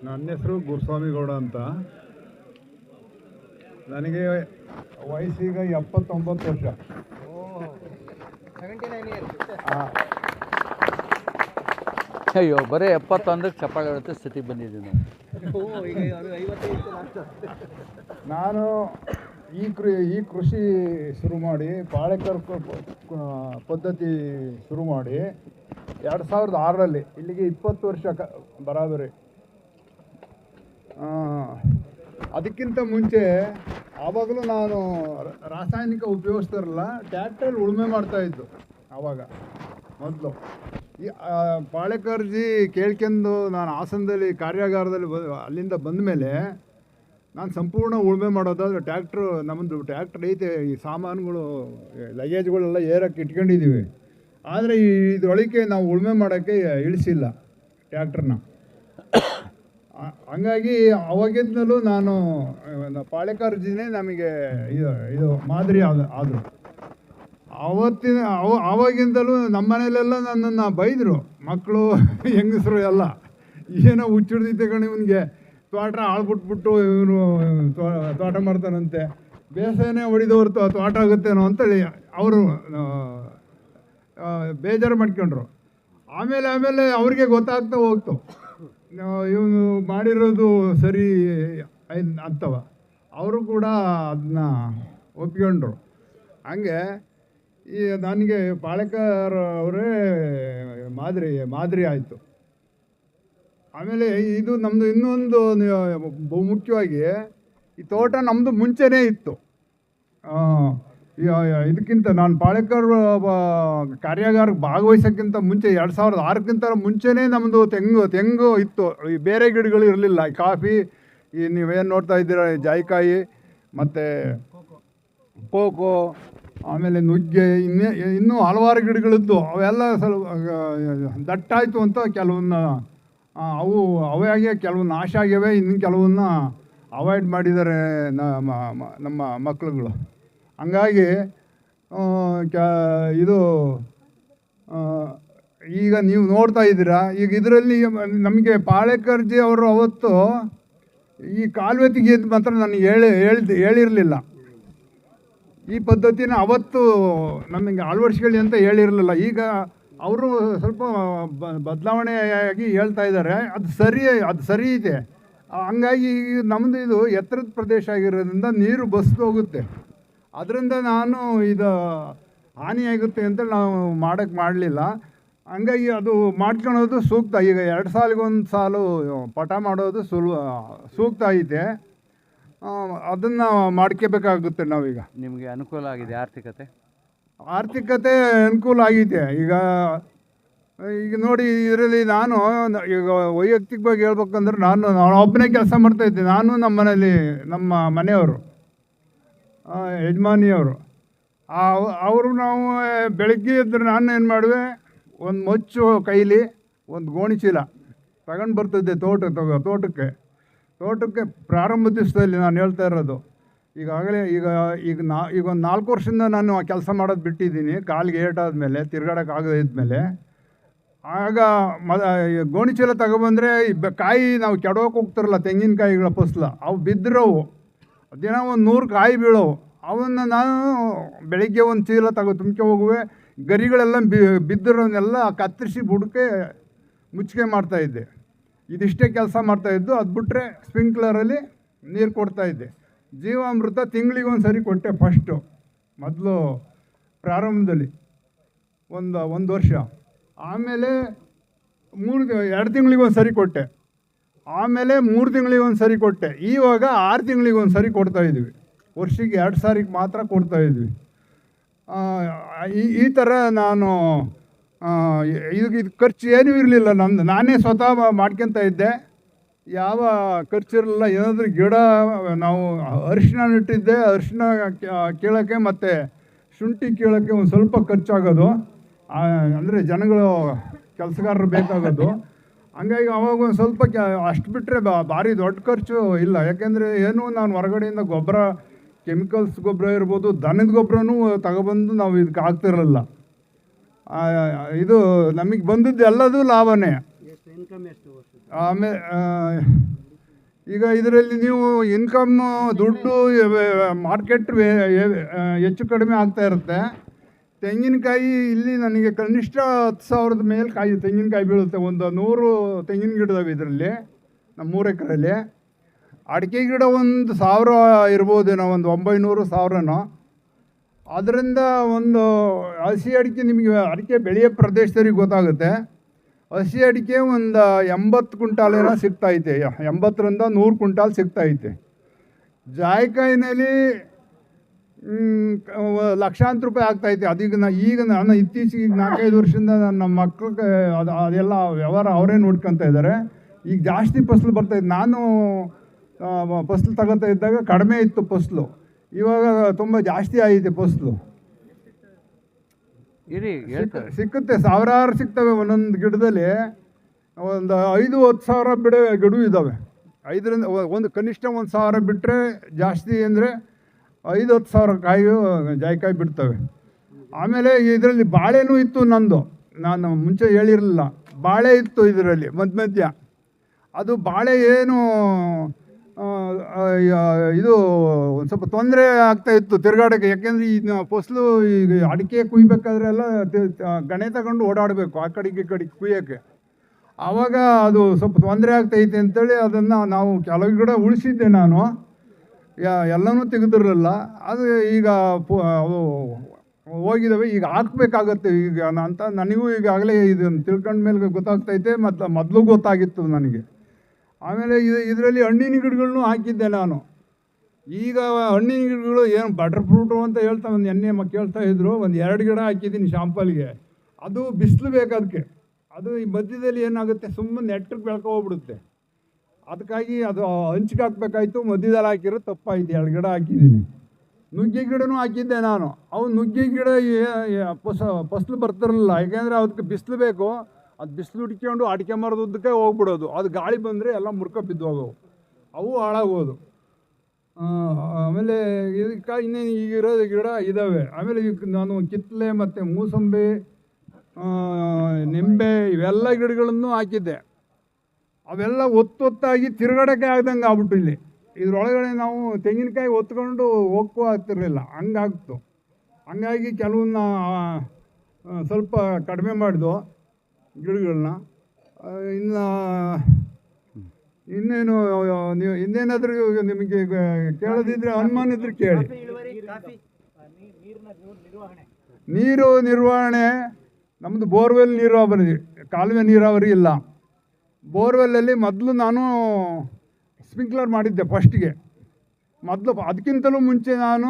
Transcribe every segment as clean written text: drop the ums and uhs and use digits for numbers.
ನನ್ನ ಹೆಸರು ಗುರುಸ್ವಾಮಿಗೌಡ ಅಂತ. ನನಗೆ ವಯಸ್ಸೀಗ 79 ವರ್ಷ. ಅಯ್ಯೋ, ಬರೀ 70 ಚಪ್ಪಾಳೆ ಹೊಡೆತ ಸ್ಥಿತಿಗೆ ಬಂದಿದ್ದೀವಿ ನಾನು ಈ ಕೃಷಿ ಶುರು ಮಾಡಿ ಪಾಳೆಕರ್ ಪದ್ಧತಿ ಶುರು ಮಾಡಿ 2006ರಲ್ಲಿ ಇಲ್ಲಿಗೆ 20 ವರ್ಷ ಬರಾಬರಿ. ಅದಕ್ಕಿಂತ ಮುಂಚೆ ಆವಾಗಲೂ ನಾನು ರಾಸಾಯನಿಕ ಉಪಯೋಗಿಸ್ತಾರಲ್ಲ, ಟ್ಯಾಕ್ಟರ್ ಉಳುಮೆ ಮಾಡ್ತಾಯಿದ್ದು ಆವಾಗ ಮೊದಲು. ಈ ಪಾಳೆಕರ್ಜಿ ಕೇಳ್ಕೊಂಡು ನಾನು ಹಾಸನದಲ್ಲಿ ಕಾರ್ಯಾಗಾರದಲ್ಲಿ ಅಲ್ಲಿಂದ ಬಂದ ಮೇಲೆ ನಾನು ಸಂಪೂರ್ಣ ಉಳುಮೆ ಮಾಡೋದಾದ್ರೆ ನಮ್ಮದು ಟ್ಯಾಕ್ಟ್ರ್ ಐತೆ. ಈ ಸಾಮಾನುಗಳು ಲಗೇಜ್ಗಳೆಲ್ಲ ಏರಕ್ಕೆ ಇಟ್ಕೊಂಡಿದ್ದೀವಿ. ಆದರೆ ಇದರೊಳಗೆ ನಾವು ಉಳುಮೆ ಮಾಡೋಕ್ಕೆ ಇಳಿಸಿಲ್ಲ ಟ್ಯಾಕ್ಟ್ರನ್ನ. ಹಂಗಾಗಿ ಅವಾಗಿಂದಲೂ ನಾನು ಪಾಳೆಕರ್ಜಿನೇ ನಮಗೆ ಇದು ಮಾದರಿ ಆದರು. ಆವಾಗಿಂದಲೂ ನಮ್ಮ ಮನೇಲೆಲ್ಲ ನನ್ನನ್ನು ಬೈದರು, ಮಕ್ಕಳು ಹೆಂಗಸರು ಎಲ್ಲ. ಏನೋ ಹುಚ್ಚಿಡ್ದೈತೆ ಕಣಿ ಇವನಿಗೆ, ತೋಟ ಆಳ್ಬಿಟ್ಬಿಟ್ಟು ಇವನು ತೋಟ ಮಾಡ್ತಾನಂತೆ, ಬೇಸಾಯನೇ ಹೊಡಿದವ್ರು ತೋಟ ಆಗುತ್ತೇನೋ ಅಂತೇಳಿ ಅವರು ಬೇಜಾರು ಮಾಡ್ಕೊಂಡ್ರು. ಆಮೇಲೆ ಅವ್ರಿಗೆ ಗೊತ್ತಾಗ್ತಾ ಹೋಗ್ತು ಇವನು ಮಾಡಿರೋದು ಸರಿ ಅಂತವ. ಅವರು ಕೂಡ ಅದನ್ನ ಒಪ್ಕೊಂಡ್ರು. ಹಂಗೆ ನನಗೆ ಪಾಳೆಕರ್ ಅವರೇ ಮಾದರಿ ಆಯಿತು. ಆಮೇಲೆ ಇದು ನಮ್ಮದು ಇನ್ನೊಂದು ಬಹುಮುಖ್ಯವಾಗಿ ಈ ತೋಟ ನಮ್ಮದು ಮುಂಚೆನೇ ಇತ್ತು. ಇದಕ್ಕಿಂತ ನಾನು ಪಾಳೆಕರ್ ಕಾರ್ಯಾಗಾರಕ್ಕೆ ಭಾಗವಹಿಸೋಕ್ಕಿಂತ ಮುಂಚೆ 2006ಕ್ಕಿಂತ ಮುಂಚೆನೇ ನಮ್ಮದು ತೆಂಗು ಇತ್ತು. ಈ ಬೇರೆ ಗಿಡಗಳು ಇರಲಿಲ್ಲ. ಈ ಕಾಫಿ, ಈ ನೀವೇನು ನೋಡ್ತಾ ಇದ್ದೀರ ಜಾಯಿಕಾಯಿ ಮತ್ತು ಕೋಕೋ, ಆಮೇಲೆ ನುಗ್ಗೆ, ಇನ್ನೂ ಹಲವಾರು ಗಿಡಗಳಿದ್ದು. ಅವೆಲ್ಲ ಸ್ವಲ್ಪ ದಟ್ಟಾಯಿತು ಅಂತ ಕೆಲವನ್ನ ಅವೇ ಕೆಲವನ್ನ ನಾಶ ಆಗ್ಯವೆ, ಇನ್ನು ಕೆಲವನ್ನ ಅವಾಯ್ಡ್ ಮಾಡಿದ್ದಾರೆ ನಮ್ಮ ಮಕ್ಕಳುಗಳು. ಹಂಗಾಗಿ ಇದು ಈಗ ನೀವು ನೋಡ್ತಾ ಇದ್ದೀರಾ. ಈಗ ಇದರಲ್ಲಿ ನಮಗೆ ಪಾಳೆಕರ್ಜಿ ಅವರು ಅವತ್ತು ಈ ಕಾಲುವೆ ತೆಗೆಯೋದು ಮಾತ್ರ ನನಗೆ ಹೇಳಿರಲಿಲ್ಲ. ಈ ಪದ್ಧತಿನ ಅವತ್ತು ನಮಗೆ ಅಳವಡಿಸ್ಕೊಳ್ಳಿ ಅಂತ ಹೇಳಿರಲಿಲ್ಲ. ಈಗ ಅವರು ಸ್ವಲ್ಪ ಬದಲಾವಣೆಯಾಗಿ ಹೇಳ್ತಾ ಇದ್ದಾರೆ. ಅದು ಸರಿ ಇದೆ. ಹಂಗಾಗಿ ನಮ್ಮದು ಇದು ಎತ್ತರದ ಪ್ರದೇಶ ಆಗಿರೋದ್ರಿಂದ ನೀರು ಬಸ್ದು ಹೋಗುತ್ತೆ. ಅದರಿಂದ ನಾನು ಇದು ಹಾನಿಯಾಗುತ್ತೆ ಅಂತ ನಾವು ಮಾಡಲಿಲ್ಲ. ಹಂಗಾಗಿ ಅದು ಮಾಡ್ಕೊಳೋದು ಸೂಕ್ತ. ಈಗ 2 ಸಾಲಿಗೊಂದು ಸಾಲು ಪಟ ಮಾಡೋದು ಸೂಕ್ತ ಐತೆ. ಅದನ್ನು ಮಾಡ್ಕೋಬೇಕಾಗುತ್ತೆ ನಾವೀಗ. ನಿಮಗೆ ಅನುಕೂಲ ಆಗಿದೆ ಆರ್ಥಿಕತೆ ಅನುಕೂಲ ಆಗಿದೆ. ಈಗ ನೋಡಿ, ಇದರಲ್ಲಿ ನಾನು ಈಗ ವೈಯಕ್ತಿಕವಾಗಿ ಹೇಳ್ಬೇಕಂದ್ರೆ ನಾನು ಒಬ್ಬನೇ ಕೆಲಸ ಮಾಡ್ತಾಯಿದ್ದೆ. ನಾನು ನಮ್ಮ ಮನೇಲಿ ನಮ್ಮ ಮನೆಯವರು ಯಜಮಾನಿಯವರು ಅವರು ನಾವು ಬೆಳಗ್ಗೆ ಇದ್ದರೆ ನಾನು ಏನು ಮಾಡುವೆ, ಒಂದು ಮೊಚ್ಚು ಕೈಲಿ ಒಂದು ಗೋಣಿ ಚೀಲ ತಗೊಂಡು ಬರ್ತಿದ್ದೆ ತೋಟಕ್ಕೆ ಪ್ರಾರಂಭ ದಿವಸದಲ್ಲಿ ನಾನು ಹೇಳ್ತಾ ಇರೋದು. ಈಗಾಗಲೇ ಈಗ ಒಂದು 4 ವರ್ಷದಿಂದ ನಾನು ಆ ಕೆಲಸ ಮಾಡೋದು ಬಿಟ್ಟಿದ್ದೀನಿ. ಕಾಲಿಗೆ ಏಟಾದ್ಮೇಲೆ ತಿರ್ಗಾಡೋಕ್ಕಾಗದೇ ಇದ್ಮೇಲೆ ಆಗ ಗೋಣಿ ಚೀಲ ತಗೊಬಂದರೆ ಕಾಯಿ ನಾವು ಕೆಡೋಕೆ ಹೋಗ್ತಾರಲ್ಲ, ತೆಂಗಿನಕಾಯಿಗಳ ಫಸಲು ಅವು ಬಿದ್ದಿರೋವು, ದಿನ ಒಂದು 100 ಕಾಯಿ ಬೀಳೋವು. ಅವನ್ನು ನಾನು ಬೆಳಿಗ್ಗೆ ಒಂದು ಚೀಲ ತುಂಬ್ಕೆ ಹೋಗುವೆ. ಗರಿಗಳೆಲ್ಲ ಬಿದ್ದಿರೋನ್ನೆಲ್ಲ ಕತ್ತರಿಸಿ ಬುಡಕ್ಕೆ ಮುಚ್ಚಿಗೆ ಮಾಡ್ತಾಯಿದ್ದೆ. ಇದಿಷ್ಟೇ ಕೆಲಸ ಮಾಡ್ತಾಯಿದ್ದು. ಅದು ಬಿಟ್ಟರೆ ಸ್ಪ್ರಿಂಕ್ಲರಲ್ಲಿ ನೀರು ಕೊಡ್ತಾಯಿದ್ದೆ. ಜೀವಾಮೃತ ತಿಂಗಳಿಗೊಂದು ಸರಿ ಕೊಟ್ಟೆ ಮೊದಲು ಪ್ರಾರಂಭದಲ್ಲಿ ಒಂದು ವರ್ಷ. ಆಮೇಲೆ 2 ತಿಂಗಳಿಗೊಂದು ಸರಿ ಕೊಟ್ಟೆ. ಆಮೇಲೆ 3 ತಿಂಗಳಿಗೊಂದು ಸರಿ ಕೊಟ್ಟೆ. ಇವಾಗ 6 ತಿಂಗಳಿಗೊಂದು ಸರಿ ಕೊಡ್ತಾಯಿದ್ವಿ. ವರ್ಷಕ್ಕೆ 2 ಸಾರಿಗೆ ಮಾತ್ರ ಕೊಡ್ತಾಯಿದ್ವಿ. ಈ ಥರ ನಾನು ಇದು ಖರ್ಚು ಏನೂ ಇರಲಿಲ್ಲ ನಮ್ಮದು. ನಾನೇ ಸ್ವತಃ ಮಾಡ್ಕೊತ ಇದ್ದೆ. ಯಾವ ಖರ್ಚಿರಲಿಲ್ಲ. ಏನಾದರೂ ಗಿಡ ನಾವು ಅರಿಶಿನ ನೆಟ್ಟಿದ್ದೆ. ಅರಿಶಿನ ಕೀಳೋಕ್ಕೆ ಮತ್ತು ಶುಂಠಿ ಕೀಳೋಕ್ಕೆ ಒಂದು ಸ್ವಲ್ಪ ಖರ್ಚಾಗೋದು. ಅಂದರೆ ಜನಗಳು ಕೆಲಸಗಾರರು ಬೇಕಾಗೋದು. ಹಂಗಾಗಿ ಅವಾಗ ಒಂದು ಸ್ವಲ್ಪ ಅಷ್ಟು ಬಿಟ್ಟರೆ ಭಾರಿ ದೊಡ್ಡ ಖರ್ಚು ಇಲ್ಲ. ಯಾಕೆಂದರೆ ಏನು ನಾನು ಹೊರಗಡೆಯಿಂದ ಗೊಬ್ಬರ, ಕೆಮಿಕಲ್ಸ್ ಗೊಬ್ಬರ ಇರ್ಬೋದು, ದನದ ಗೊಬ್ಬರನೂ ತಗೊಬಂದು ನಾವು ಇದಕ್ಕೆ ಆಗ್ತಿರಲಿಲ್ಲ. ಇದು ನಮಗೆ ಬಂದದ್ದು ಎಲ್ಲದೂ ಲಾಭನೇ. ಆಮೇಲೆ ಈಗ ಇದರಲ್ಲಿ ನೀವು ಇನ್ಕಮ್ ದುಡ್ಡು ಮಾರ್ಕೆಟ್ ಹೆಚ್ಚು ಕಡಿಮೆ ಆಗ್ತಾ ಇರುತ್ತೆ. ತೆಂಗಿನಕಾಯಿ ಇಲ್ಲಿ ನನಗೆ ಕನಿಷ್ಠ 10,000 ಮೇಲೆ ಕಾಯಿ ತೆಂಗಿನಕಾಯಿ ಬೀಳುತ್ತೆ. ಒಂದು 100 ತೆಂಗಿನ ಗಿಡದವೆ ಇದರಲ್ಲಿ, ನಮ್ಮ 3 ಎಕರೆಯಲ್ಲಿ. ಅಡಿಕೆ ಗಿಡ ಒಂದು 1000 ಇರ್ಬೋದೇನೋ, ಒಂದು 900-1000ನೋ. ಅದರಿಂದ ಒಂದು ಹಸಿ ಅಡಿಕೆ, ನಿಮಗೆ ಅಡಿಕೆ ಬೆಳೆಯೋ ಪ್ರದೇಶದವ್ರಿಗೆ ಗೊತ್ತಾಗುತ್ತೆ. ಹಸಿ ಅಡಿಕೆ ಒಂದು 80 ಕ್ವಿಂಟಾಲ್ ಏನೋ ಸಿಗ್ತೈತೆ, 80ರಿಂದ 100 ಕ್ವಿಂಟಾಲ್ ಸಿಗ್ತೈತೆ. ಜಾಯಿಕಾಯಿನಲ್ಲಿ ಲಕ್ಷಾಂತರ ರೂಪಾಯಿ ಆಗ್ತೈತೆ. ಅದೀಗ ಈಗ ನಾನು ಇತ್ತೀಚೆಗೆ 4-5 ವರ್ಷದಿಂದ ನನ್ನ ಮಕ್ಕಳಿಗೆ ಅದೆಲ್ಲ ವ್ಯವಹಾರ ಅವರೇ ನೋಡ್ಕೊತಾ ಇದ್ದಾರೆ. ಈಗ ಜಾಸ್ತಿ ಫಸಲು ಬರ್ತೈತೆ. ನಾನು ಫಸಲು ತಗೋತಾ ಇದ್ದಾಗ ಕಡಿಮೆ ಇತ್ತು ಫಸಲು, ಇವಾಗ ತುಂಬ ಜಾಸ್ತಿ ಆಗಿದೆ ಫಸಲು. ಸಿಕ್ಕುತ್ತೆ, ಸಾವಿರಾರು ಸಿಗ್ತವೆ ಒಂದೊಂದು ಗಿಡದಲ್ಲಿ. ಒಂದು 5-10 ಸಾವಿರ ಗಿಡ ಇದ್ದಾವೆ. 5ರಿಂದ ಒಂದು ಕನಿಷ್ಠ 1,000 ಬಿಟ್ಟರೆ, ಜಾಸ್ತಿ ಅಂದರೆ 5-10 ಸಾವಿರ ಕಾಯಿಯು ಜಾಯಿಕಾಯಿ ಬಿಡ್ತವೆ. ಆಮೇಲೆ ಇದರಲ್ಲಿ ಬಾಳೆನೂ ಇತ್ತು ನಂದು, ನಾನು ಮುಂಚೆ ಹೇಳಿರಲಿಲ್ಲ. ಬಾಳೆ ಇತ್ತು ಇದರಲ್ಲಿ ಮಧ್ಯ. ಅದು ಬಾಳೆ ಏನು ಇದು ಒಂದು ಸ್ವಲ್ಪ ತೊಂದರೆ ಆಗ್ತಾಯಿತ್ತು ತಿರುಗಾಡೋಕ್ಕೆ. ಯಾಕೆಂದರೆ ಈ ಫಸಲು ಈಗ ಅಡಿಕೆ ಕುಯ್ಬೇಕಾದ್ರೆ ಎಲ್ಲ ಗಣೆ ತಗೊಂಡು ಓಡಾಡಬೇಕು ಆ ಕಡೆಗೆ ಈ ಕಡೆಗೆ ಕುಯ್ಯೋಕ್ಕೆ. ಆವಾಗ ಅದು ಸ್ವಲ್ಪ ತೊಂದರೆ ಆಗ್ತೈತೆ ಅಂತೇಳಿ ಅದನ್ನು ನಾವು ಕೆಲವು ಗಿಡ ಉಳಿಸಿದ್ದೆ ನಾನು, ಎಲ್ಲನೂ ತೆಗೆದಿರಲಿಲ್ಲ. ಅದು ಈಗ ಅವು ಹೋಗಿದ್ದಾವೆ. ಈಗ ಹಾಕ್ಬೇಕಾಗತ್ತೆ ಈಗ ಅಂತ ನನಗೂ ಈಗಾಗಲೇ ಇದನ್ನು ತಿಳ್ಕೊಂಡ ಮೇಲೆ ಗೊತ್ತಾಗ್ತೈತೆ. ಮೊದಲು ಗೊತ್ತಾಗಿತ್ತು ನನಗೆ. ಆಮೇಲೆ ಇದರಲ್ಲಿ ಹಣ್ಣಿನ ಗಿಡಗಳನ್ನೂ ಹಾಕಿದ್ದೆ ನಾನು. ಈಗ ಹಣ್ಣಿನ ಗಿಡಗಳು ಏನು ಬಟರ್ ಫ್ರೂಟು ಅಂತ ಹೇಳ್ತಾ ಒಂದು ಎಣ್ಣೆ ಕೇಳ್ತಾ ಇದ್ರು. ಒಂದು 2 ಗಿಡ ಹಾಕಿದ್ದೀನಿ ಶಾಂಪಲ್ಗೆ. ಅದು ಬಿಸಿಲು ಬೇಕು ಅದಕ್ಕೆ. ಅದು ಈ ಮಧ್ಯದಲ್ಲಿ ಏನಾಗುತ್ತೆ, ಸುಮ್ಮನೆ ನೆಟ್ಟಗೆ ಬೆಳ್ಕೊಬಿಡುತ್ತೆ. ಅದಕ್ಕಾಗಿ ಅದು ಹಂಚಿಗೆ ಹಾಕ್ಬೇಕಾಯ್ತು. ಮಧ್ಯದಲ್ಲಿ ಹಾಕಿರೋ ತಪ್ಪಾಯ್ತು. 2 ಗಿಡ ಹಾಕಿದ್ದೀನಿ. ನುಗ್ಗೆ ಗಿಡನೂ ಹಾಕಿದ್ದೆ ನಾನು. ಅವು ನುಗ್ಗೆ ಗಿಡ ಫಸಲು ಬರ್ತಿರಲಿಲ್ಲ, ಯಾಕೆಂದರೆ ಅದಕ್ಕೆ ಬಿಸಿಲು ಬೇಕು. ಅದು ಬಿಸಿಲು ಹುಡ್ಕೊಂಡು ಅಡಿಕೆ ಮರದ ಉದ್ದಕ್ಕೆ ಹೋಗ್ಬಿಡೋದು. ಅದು ಗಾಳಿ ಬಂದರೆ ಎಲ್ಲ ಮುರ್ಕ ಬಿದ್ದು ಹೋಗೋವು, ಅವು ಹಾಳಾಗೋದು. ಆಮೇಲೆ ಇದಕ್ಕೆ ಇನ್ನೇನು ಈಗಿರೋದು ಗಿಡ ಇದ್ದಾವೆ. ಆಮೇಲೆ ಈಗ ನಾನು ಕಿತ್ತಲೆ ಮತ್ತು ಮೂಸಂಬಿ, ನಿಂಬೆ ಇವೆಲ್ಲ ಗಿಡಗಳನ್ನು ಹಾಕಿದ್ದೆ. ಅವೆಲ್ಲ ಒತ್ತೊತ್ತಾಗಿ ತಿರುಗಾಡೋಕ್ಕೆ ಆಗ್ದಂಗೆ ಆಗ್ಬಿಟ್ಟು ಇಲ್ಲಿ ಇದರೊಳಗಡೆ ನಾವು ತೆಂಗಿನಕಾಯಿ ಒತ್ಕೊಂಡು ಹೋಗ್ಕೋ ಆಗ್ತಿರಲಿಲ್ಲ, ಹಂಗಾಗ್ತು. ಹಂಗಾಗಿ ಕೆಲವನ್ನ ಸ್ವಲ್ಪ ಕಡಿಮೆ ಮಾಡಿದ್ವು ಗಿಡಗಳನ್ನ. ಇನ್ನೇನು ನೀವು ಇನ್ನೇನಾದರೂ ನಿಮಗೆ ಕೇಳೋದಿದ್ರೆ, ಅನುಮಾನ ಇದ್ರೆ ಕೇಳಿ. ನೀರು ನಿರ್ವಹಣೆ ನಮ್ಮದು ಬೋರ್ವೆಲ್ ನೀರಾವರಿ, ಕಾಲುವೆ ನೀರಾವರಿ ಇಲ್ಲ. ಬೋರ್ವೆಲ್ಲಲ್ಲಿ ಮೊದಲು ನಾನು ಸ್ಪ್ರಿಂಕ್ಲರ್ ಮಾಡಿದ್ದೆ ಫಸ್ಟಿಗೆ. ಮೊದಲು ಅದಕ್ಕಿಂತಲೂ ಮುಂಚೆ ನಾನು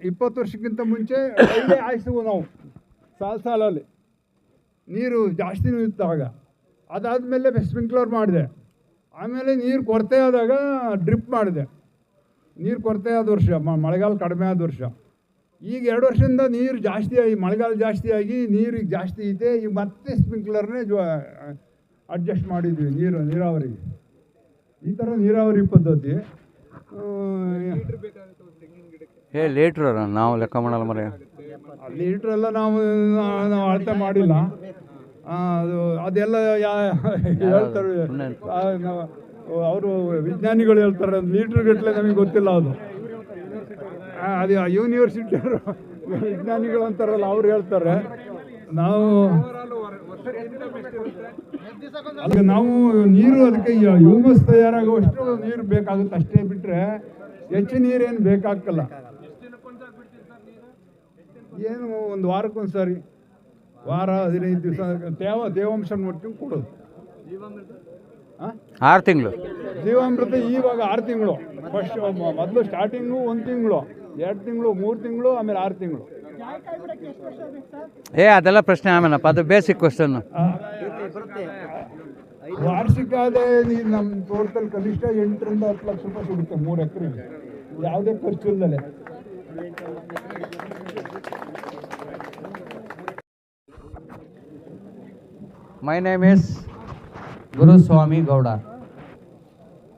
20 ವರ್ಷಕ್ಕಿಂತ ಮುಂಚೆ ಒಳ್ಳೆ ಹಾಯಿಸುವು ನಾವು ಸಾಲಲ್ಲಿ. ನೀರು ಜಾಸ್ತಿನೂ ಇತ್ತು ಆಗ. ಅದಾದಮೇಲೆ ಸ್ಪ್ರಿಂಕ್ಲರ್ ಮಾಡಿದೆ. ಆಮೇಲೆ ನೀರು ಕೊರತೆ ಆದಾಗ ಡ್ರಿಪ್ ಮಾಡಿದೆ. ನೀರು ಕೊರತೆ ಆದ ವರ್ಷ, ಮಳೆಗಾಲ ಕಡಿಮೆ ಆದ ವರ್ಷ. ಈಗ 2 ವರ್ಷದಿಂದ ನೀರು ಜಾಸ್ತಿ ಆಗಿ, ಮಳೆಗಾಲ ಜಾಸ್ತಿ ಆಗಿ ನೀರಿಗೆ ಜಾಸ್ತಿ ಐತೆ. ಈಗ ಮತ್ತೆ ಸ್ಪ್ರಿಂಕ್ಲರ್ನೇ ಅಡ್ಜಸ್ಟ್ ಮಾಡಿದ್ವಿ ನೀರಾವರಿಗೆ. ಈ ಥರ ನೀರಾವರಿ ಪದ್ಧತಿ. ಲೀಟ್ರ್ ನಾವು ಲೆಕ್ಕ ಮಾಡಲ್ಲ ಮರ. ಲೀಟ್ರೆಲ್ಲ ನಾವು ಅಳತೆ ಮಾಡಿಲ್ಲ. ಅದೆಲ್ಲ ಹೇಳ್ತಾರೆ, ಅವರು ವಿಜ್ಞಾನಿಗಳು ಹೇಳ್ತಾರೆ. ಲೀಟ್ರ್ ಗಟ್ಟಲೆ ನಮಗೆ ಗೊತ್ತಿಲ್ಲ ಅದು. ಅದು ಯೂನಿವರ್ಸಿಟಿಯವರು ವಿಜ್ಞಾನಿಗಳು ಅಂತಾರಲ್ಲ, ಅವ್ರು ಹೇಳ್ತಾರೆ. ನಾವು ನೀರು ಅದಕ್ಕೆ ಹ್ಯೂಮಸ್ ತಯಾರಾಗುವಷ್ಟು ನೀರು ಬೇಕಾಗುತ್ತೆ ಅಷ್ಟೇ, ಬಿಟ್ಟರೆ ಹೆಚ್ಚು ನೀರೇನು ಬೇಕಾಗಲ್ಲ. ಏನು ಒಂದು ವಾರಕ್ಕೊಂದು ಸಾರಿ, ವಾರ 15 ದಿವಸ ತೇವಾಂಶ ನೋಡ್ಕೊಂಡು ಕೊಡೋದು. 6 ತಿಂಗಳು ಜೀವಾಮೃತ. ಇವಾಗ 6 ತಿಂಗಳು. ಫಸ್ಟ್ ಮೊದಲು ಸ್ಟಾರ್ಟಿಂಗು 1 ತಿಂಗಳು, 2 ತಿಂಗಳು, 3 ತಿಂಗಳು, ಆಮೇಲೆ 6 ತಿಂಗಳು. ಅದೆಲ್ಲ ಪ್ರಶ್ನೆ ಆಮೇಲಪ್ಪ, ಅದು ಬೇಸಿಕ್ ಕ್ವಶನ್. ವಾರ್ಷಿಕ ಆದಾಯ ನಮ್ಮ ತೋಟದಲ್ಲಿ ಕನಿಷ್ಠ 8ರಿಂದ 10 ಲಕ್ಷ ರೂಪಾಯಿ ಸಿಗುತ್ತೆ 3 ಎಕರೆಗೆ, ಯಾವುದೇ ಖರ್ಚು ಇಲ್ಲದೆ. My name is Guru Swami Gowda.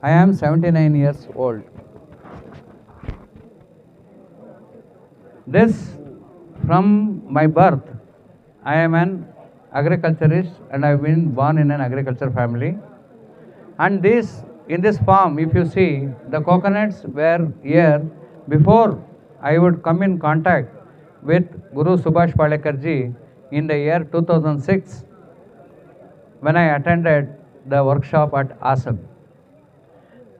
I am 79 years old. This, from my birth, I am an agriculturist and I have been born in an agriculture family. And this, in this farm, if you see, the coconuts were here before I would come in contact with Guru Subhash Palekarji in the year 2006 when I attended the workshop at Assam.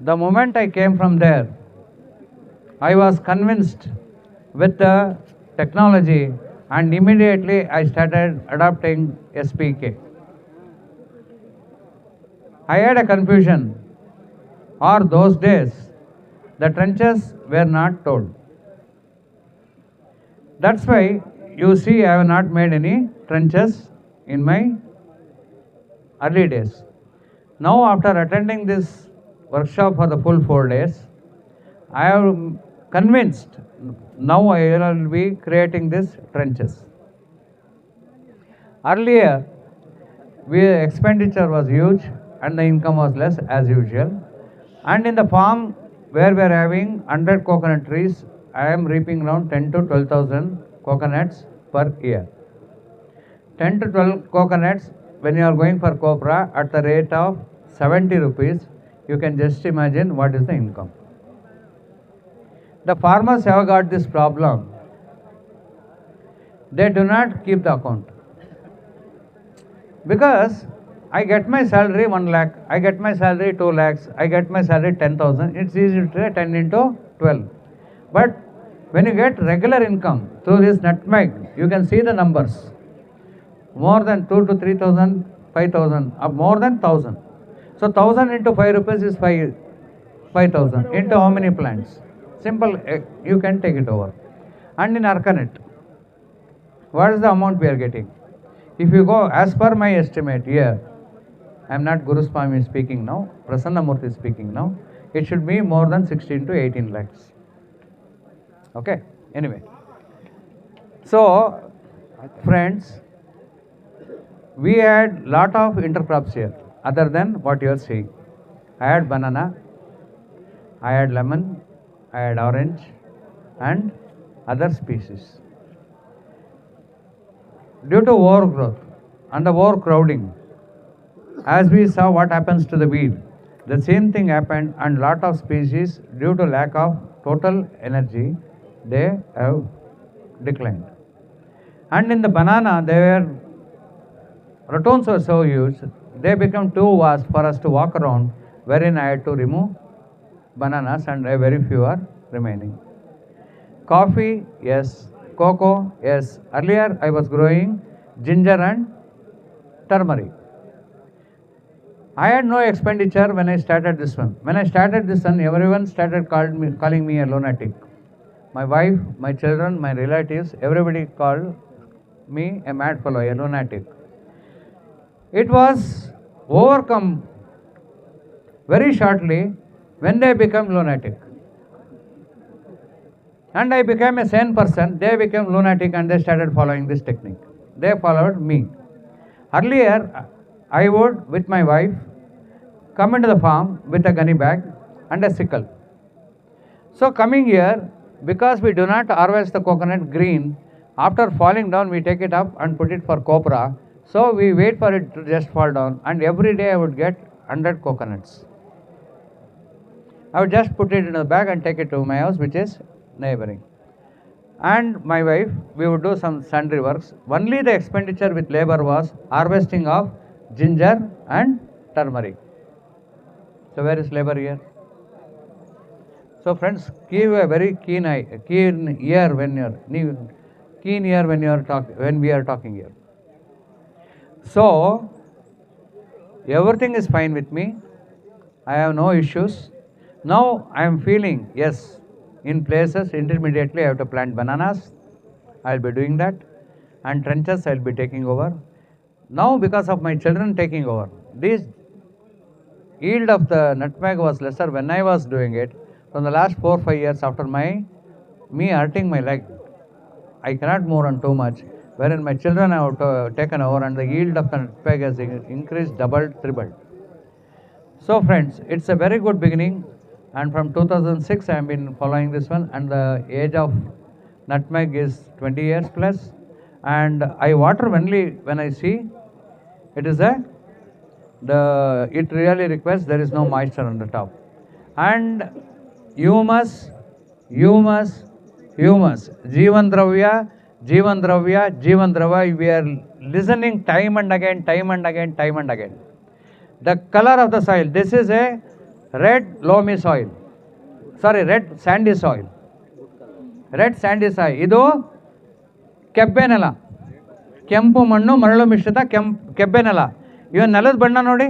The moment I came from there, I was convinced with the technology and immediately I started adopting SPK. I had a confusion, or those days the trenches were not told. That's why you see I have not made any trenches in my early days. Now after attending this workshop for the full 4 days, I am convinced now I will be creating these trenches. Earlier, expenditure was huge and the income was less as usual. And in the farm where we are having 100 coconut trees, I am reaping around 10 to 12,000 coconuts per year. 10 to 12 coconuts when you are going for copra at the rate of 70 rupees, you can just imagine what is the income. The farmers have got this problem. They do not keep the account. Because I get my salary 1 lakh, I get my salary 2 lakhs, I get my salary 10,000, it's easy to say 10 into 12. But when you get regular income through this nutmeg, you can see the numbers. More than 2 to 3,000, 5,000, or more than 1,000. So 1,000 into 5 rupees is 5,000. Into how many plants? Simple, you can take it over. And in Arcanet, what is the amount we are getting? If you go, as per my estimate here, I am not Guru Swami speaking now, Prasanna Murthy is speaking now, it should be more than 16 to 18 lakhs. Okay, anyway. So, friends, we had lot of intercrops here, other than what you are seeing. I had banana, I had lemon, I had orange, and other species. Due to overgrowth and the overcrowding, as we saw what happens to the weed, the same thing happened, and lot of species, due to lack of total energy, they have declined. And in the banana, ratoons were so huge, they become too vast for us to walk around, wherein I had to remove bananas and very few are remaining. Coffee, yes. Cocoa, yes. Earlier I was growing ginger and turmeric. I had no expenditure when I started this one. When I started this one, everyone started calling me a lunatic. My wife, my children, my relatives, everybody called me a mad fellow, a lunatic. It was overcome very shortly when they become lunatic. And I became a sane person, they became lunatic and they started following this technique. They followed me. Earlier, I would, with my wife, come into the farm with a gunny bag and a sickle. So coming here, because we do not harvest the coconut green, after falling down, we take it up and put it for copra. So we wait for it to just fall down, and every day I would get 100 coconuts. I would just put it in a bag and take it to my house, which is neighboring. And my wife, we would do some sundry works. Only the expenditure with labor was harvesting of ginger and turmeric. So where is labor here? So friends, keep a very keen ear when we are talking here. So everything is fine with me. I have no issues. Now I am feeling, yes, in places intermediately I have to plant bananas. I will be doing that. And trenches I will be taking over. Now because of my children taking over, this yield of the nutmeg was lesser when I was doing it. From the last 4-5 years after me hurting my leg, I cannot move on too much, wherein my children have taken over and the yield of the nutmeg has increased, doubled, tripled. So friends, it's a very good beginning, and from 2006 I have been following this one, and the age of nutmeg is 20 years plus, and I water only when I see it is a it really requires there is no moisture on the top. And humus, Jeevan Dravya, we are listening time and again. The color of the soil, this is a red loamy soil, red sandy soil. ಇದು ಕೆಬ್ಬೆ ನೆಲ, ಕೆಂಪು ಮಣ್ಣು ಮರಳು ಮಿಶ್ರಿತ ಕೆಬ್ಬೆ ನೆಲ. ಇವನ್ ನೆಲದ ಬಣ್ಣ ನೋಡಿ,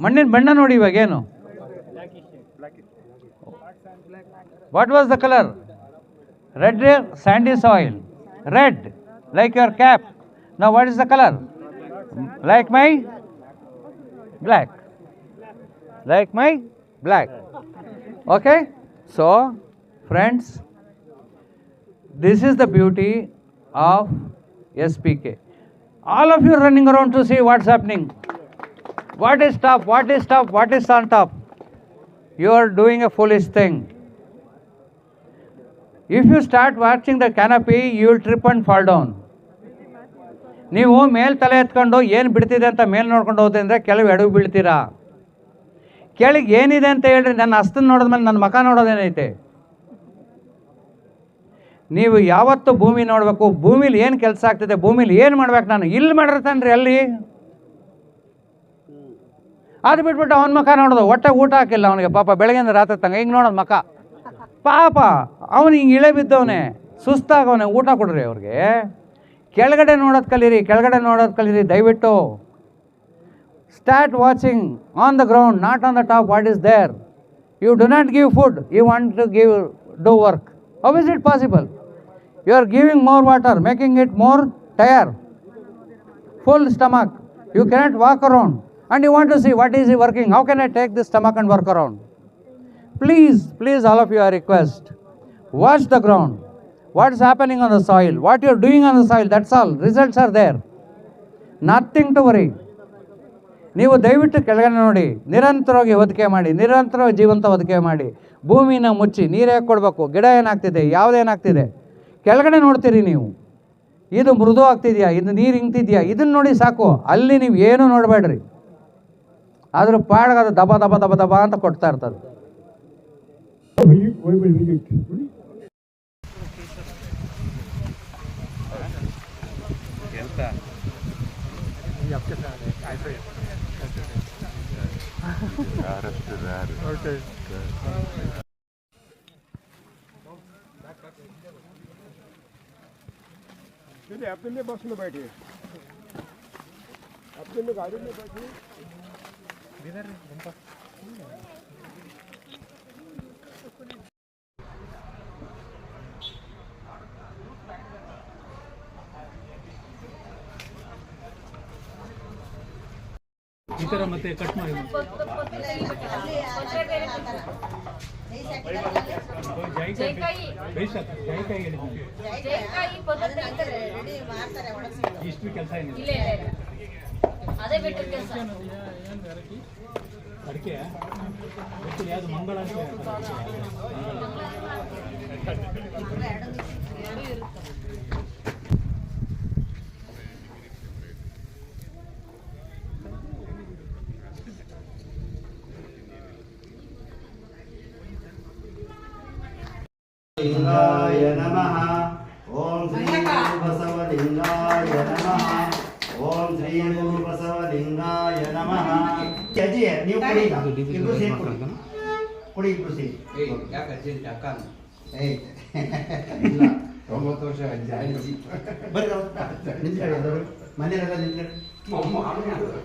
ಮಣ್ಣಿನ ಬಣ್ಣ ನೋಡಿ ಇವಾಗೇನು. What was the colour? Red sandy soil, red like your cap. Now what is the color? Like my black. Okay, so friends, this is the beauty of SPK. All of you running around to see what's happening. What is top? What is on top? You are doing a foolish thing. If you start watching the canopy, you will trip and fall down. ನೀವು ಮೇಲ್ ತಲೆ ಎತ್ಕೊಂಡು ಏನು ಬಿಡ್ತಿದೆ ಅಂತ ಮೇಲೆ ನೋಡ್ಕೊಂಡು ಹೋಗ್ತೀನಿ ಅಂದರೆ ಕೆಳಗೆ ಎಡವು ಬೀಳ್ತೀರಾ. ಕೆಳಗೆ ಏನಿದೆ ಅಂತ ಹೇಳ್ರಿ, ನನ್ನ ಹಸ್ತನ ನೋಡಿದ್ಮೇಲೆ ನನ್ನ ಮುಖ ನೋಡೋದೇನೈತೆ. ನೀವು ಯಾವತ್ತು ಭೂಮಿ ನೋಡಬೇಕು, ಭೂಮಿಲಿ ಏನು ಕೆಲಸ ಆಗ್ತಿದೆ, ಭೂಮಿಲಿ ಏನು ಮಾಡ್ಬೇಕು. ನಾನು ಇಲ್ಲಿ ಮಾಡಿರ್ತಾನ್ರಿ ಅಲ್ಲಿ, ಅದು ಬಿಟ್ಬಿಟ್ಟು ಅವನ ಮುಖ ನೋಡೋದು. ಒಟ್ಟೆ ಊಟ ಹಾಕಿಲ್ಲ ಅವನಿಗೆ, ಪಾಪ ಬೆಳಗ್ಗೆಯಿಂದ ರಾತ್ರಿ ತಂಗ ಹಿಂಗೆ ನೋಡೋದು ಮುಖ. ಪಾಪ ಅವನು ಹಿಂಗೆ ಇಳೆ ಬಿದ್ದವನೇ, ಸುಸ್ತಾಗವನೆ. ಊಟ ಕೊಡ್ರಿ ಅವ್ರಿಗೆ. ಕೆಳಗಡೆ ನೋಡೋದು ಕಲೀರಿ ದಯವಿಟ್ಟು. Start watching on the ground, not on the top what is there. You do not give food, you want to do work. How is it possible? You are giving more water, making it more tired, full stomach. You cannot walk around and you want to see what is he working. How can I take this stomach and work around? Please, all of you, I request, watch the ground. What is happening on the soil? What you are doing on the soil, that's all. Results are there. Nothing to worry. ನೀವು ದಯವಿಟ್ಟು ಕೆಳಗಡೆ ನೋಡಿ, ನಿರಂತರವಾಗಿ ಹೊದಿಕೆ ಮಾಡಿ, ನಿರಂತರವಾಗಿ ಜೀವಂತ ಹೊದಿಕೆ ಮಾಡಿ, ಭೂಮಿನ ಮುಚ್ಚಿ ನೀರು ಹೇಗೆ ಕೊಡಬೇಕು, ಗಿಡ ಏನಾಗ್ತಿದೆ, ಯಾವುದೇನಾಗ್ತಿದೆ ಕೆಳಗಡೆ ನೋಡ್ತೀರಿ ನೀವು. ಇದು ಮೃದು ಆಗ್ತಿದೆಯಾ, ಇದು ನೀರು ಹಿಂಗ್ತಿದೆಯಾ, ಇದನ್ನು ನೋಡಿ ಸಾಕು. ಅಲ್ಲಿ ನೀವು ಏನೂ ನೋಡಬೇಡ್ರಿ. ಅದ್ರ ಪಾಡ್ಗೆ ಅದು ದಬ ಅಂತ ಕೊಡ್ತಾ ಇರ್ತದೆ. अपने बस में बैठे, अपने गाड़ी में बैठे. ಈ ಥರ ಮತ್ತೆ ಕಟ್ ಮಾಡಿ ಇಷ್ಟು ಕೆಲಸ ಏನಿಲ್ಲ, ಅಡಿಕೆ ಯಾವುದು ಮಂಗಳ ಅಂತ लिंगाय नमः. ओम श्री गुरु बसवलिंगाय नमः. ओम श्री गुरु बसवलिंगाय नमः. अजी है ನೀವು ಕೊಡಿ, ಇಬ್ರು ಸೇರಿ ಕೊಡಿ, ಇಬ್ರು ಸೇರಿ. ಯಾಕೆ ಅಜ್ಜಿ ಅಕ್ಕನ ಇಲ್ಲ 9 ವರ್ಷ ಅಜ್ಜಿ ಬರ್ರಿ ನಿಂತ್ಕೊಳ್ಳಿ, ಮನೆಯಲ್ಲ ನಿಂತ್ಕೊಳ್ಳಿ.